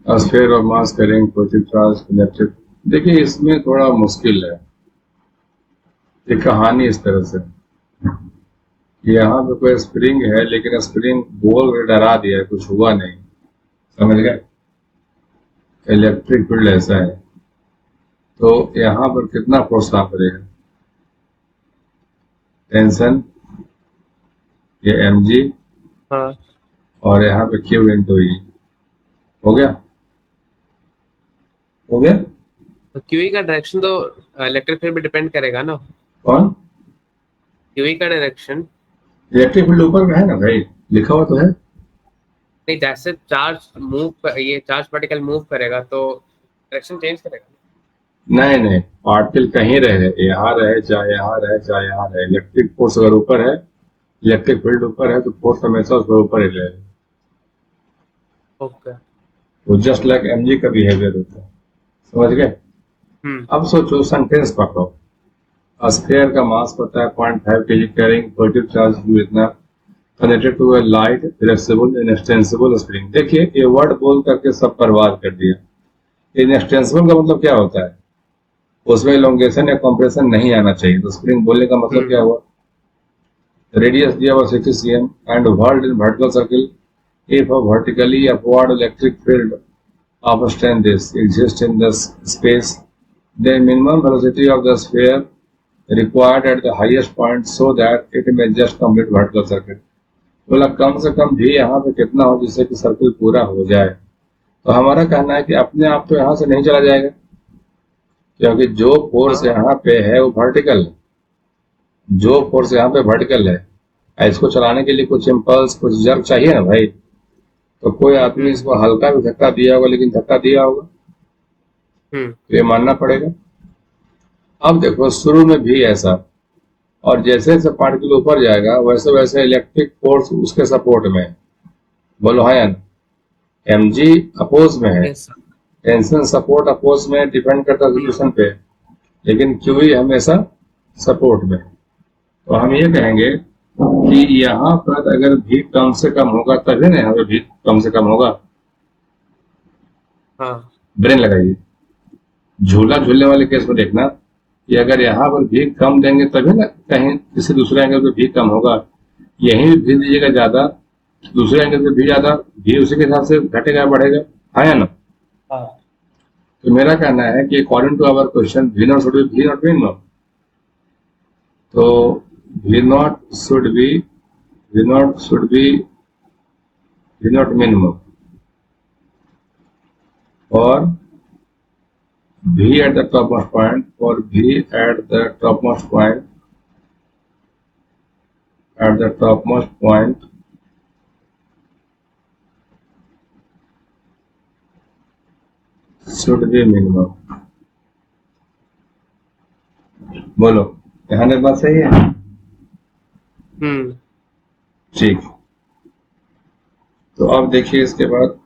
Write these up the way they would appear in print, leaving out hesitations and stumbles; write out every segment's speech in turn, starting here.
Sphere of mass carrying positive charge connected. देखिए इसमें थोड़ा मुश्किल है, ये कहानी इस तरह से कि यहाँ पे कोई स्प्रिंग है लेकिन स्प्रिंग बोल के डरा दिया है, कुछ हुआ नहीं। समझ गए? इलेक्ट्रिक फील्ड ऐसा है, तो यहाँ पर कितना फोर्स काम करेगा? टेंशन ये एम जी हाँ, और यहाँ पे क्यू इंटू ई। हो गया? हो गया? तो क्यूई का डायरेक्शन तो इलेक्ट्रिक फील्ड पे डिपेंड करेगा ना। कौन? क्यूई का डायरेक्शन इलेक्ट्रिक फील्ड ऊपर में है ना भाई, लिखा हुआ तो है। नहीं, जैसे चार्ज ये चार्ज पार्टिकल मूव करेगा तो डायरेक्शन चेंज करेगा। नहीं नहीं, पार्टिकल कहीं रहे, यहाँ रहे चाहे यहाँ रहे चाहे यहाँ रहे, इलेक्ट्रिक फोर्स अगर ऊपर है, इलेक्ट्रिक फील्ड ऊपर है तो फोर्स हमेशा उसके ऊपर ही रहेगा। ओके। वो जस्ट लाइक एम जी का बिहेवियर होता है। समझ गए? हम्म। अब सोचो, सेंटेंस पकड़ो। स्फीयर का मास पता है 0.5 kg, कैरिंग पॉजिटिव चार्ज इतना, connected to a light flexible inextensible spring. देखिए ये वर्ड बोल करके सब बर्बाद कर दिया। इनएक्सटेंसिबल का मतलब क्या होता है? उसमें इलोंगेशन या कॉम्प्रेशन नहीं आना चाहिए, तो स्प्रिंग बोलने का मतलब क्या हम्म। हुआ? रेडियस दिया हुआ 60 cm and world in vertical circle, if a vertically upward electric field of strength this exists in the space, the minimum velocity of the sphere required at the highest point so that it may just complete vertical circuit। बोला कम से कम भी यहाँ पे कितना हो जिससे कि circle पूरा हो जाए। तो हमारा कहना है कि अपने आप तो यहाँ से नहीं चला जाएगा, क्योंकि जो फोर्स हाँ। यहाँ पे है वो वर्टिकल है। जो फोर्स यहाँ पे वर्टिकल है, इसको चलाने के लिए कुछ इम्पल्स कुछ जर्क चाहिए ना भाई। तो कोई आदमी हम्म। इसको हल्का भी धक्का दिया होगा, लेकिन धक्का दिया होगा, हम्म। तो ये मानना पड़ेगा। अब देखो शुरू में भी ऐसा, और जैसे जैसे पार्टिकल ऊपर जाएगा वैसे वैसे इलेक्ट्रिक फोर्स उसके सपोर्ट में है। बोलो हाँ या एम जी अपोज में है, yes sir. Tension support oppose में, डिपेंड करता है हम्म। सिचुएशन पे, लेकिन क्यू ही हमेशा सपोर्ट में। तो हम ये कहेंगे कि यहाँ पर अगर भी कम से कम होगा तभी ना यहाँ पे भी कम से कम होगा। हाँ। ब्रेन लगाइए। झूला झूलने वाले केस में देखना कि अगर यहाँ पर भी कम देंगे तभी ना कहीं किसी दूसरे एंगल पे भी कम होगा। यहीं भी दीजिएगा ज्यादा, दूसरे एंगल पे भी ज्यादा, भी उसी के हिसाब से घटेगा बढ़ेगा। हाँ या ना? हाँ। तो मेरा कहना है कि according to our question v not should be v not mean, तो v not should be v not should be v not minimum, और V at the topmost point, for V at the topmost point, at the topmost point should be minimum। बोलो, यहाँ तक बात सही है? हम्म। ठीक। तो अब देखिए इसके बाद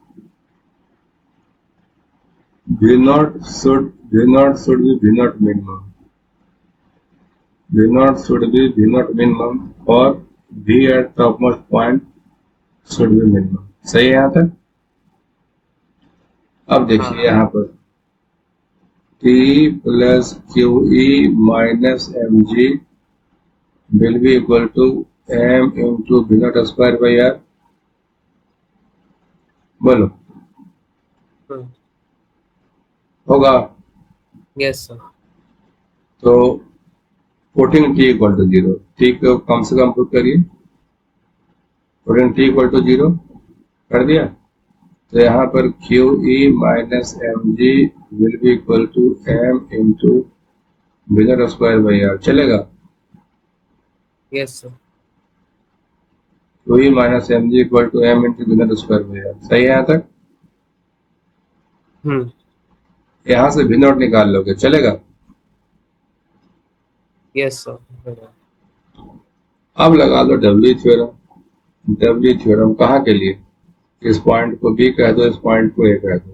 V naught should be V naught minimum, V naught should be V naught minimum, और V at topmost point should be minimum। सही है यहाँ तक? अब देखिए हाँ। यहाँ पर T plus QE minus mg will be equal to m into v naught square by r। बोलो, होगा? Yes sir. तो putting t equal to zero, t को कम से कम पुट करिए, putting t equal to zero कर दिया, तो यहाँ पर q e minus m g will be equal to m into v not square by r. चलेगा? Yes sir. Q e minus m g equal to m into v not square by r. सही है यहाँ तक? हम्म। यहाँ से we not निकाल लोगे, चलेगा? Yes sir. अब लगा लो डब्ल्यू थ्योरम। डब्ल्यू थ्योरम कहाँ के लिए? इस पॉइंट को बी कह दो, इस पॉइंट को ए कह दो।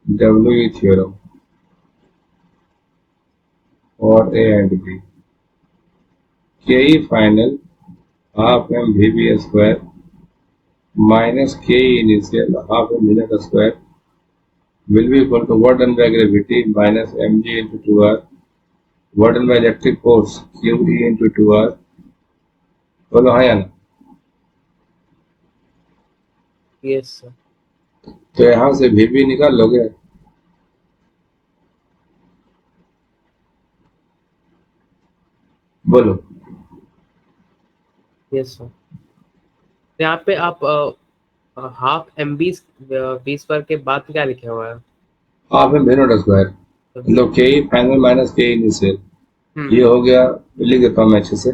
डब्ल्यू थ्योरम और ए and B, K E final half m v B square minus K initial half m v not square will be equal to work done by gravity minus mg into 2r, work done by electric force QE into 2r. बोलो हाँ या ना? Yes sir. तो यहाँ से VB निकाल लोगे? बोलो। Yes sir. यहाँ पे आप हाफ एम बी स्क्वायर के बाद क्या लिखे हुआ है? हाफ एम नॉट स्क्वायर, मतलब के फाइनल माइनस के इनिशियल, ये हम्म। हो गया। लिख देता हूँ मैं अच्छे से,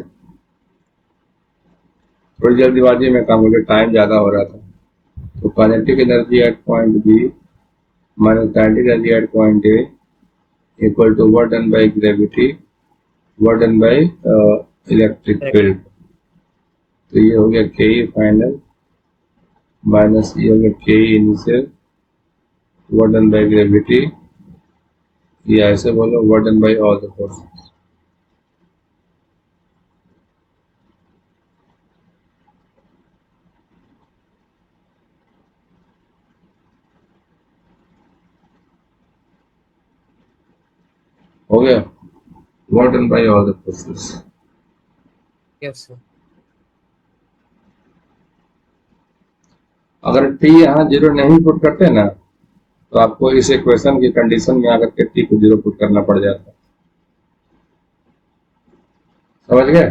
थोड़ी जल्दीबाजी में काम हो गया, टाइम ज्यादा हो रहा था। तो kinetic energy at point B minus kinetic energy at point A equal to work done by gravity, work done by electric field. तो ये हो गया के फाइनल माइनस ये हो गया के initial, work done by gravity, ये ऐसे बोलो work done bye all the forces. हो गया, work done bye all the forces. Yes sir. अगर टी यहाँ जीरो नहीं पुट करते ना, तो आपको इस इक्वेशन की कंडीशन में आकर के टी को जीरो पुट करना पड़ जाता। समझ गए?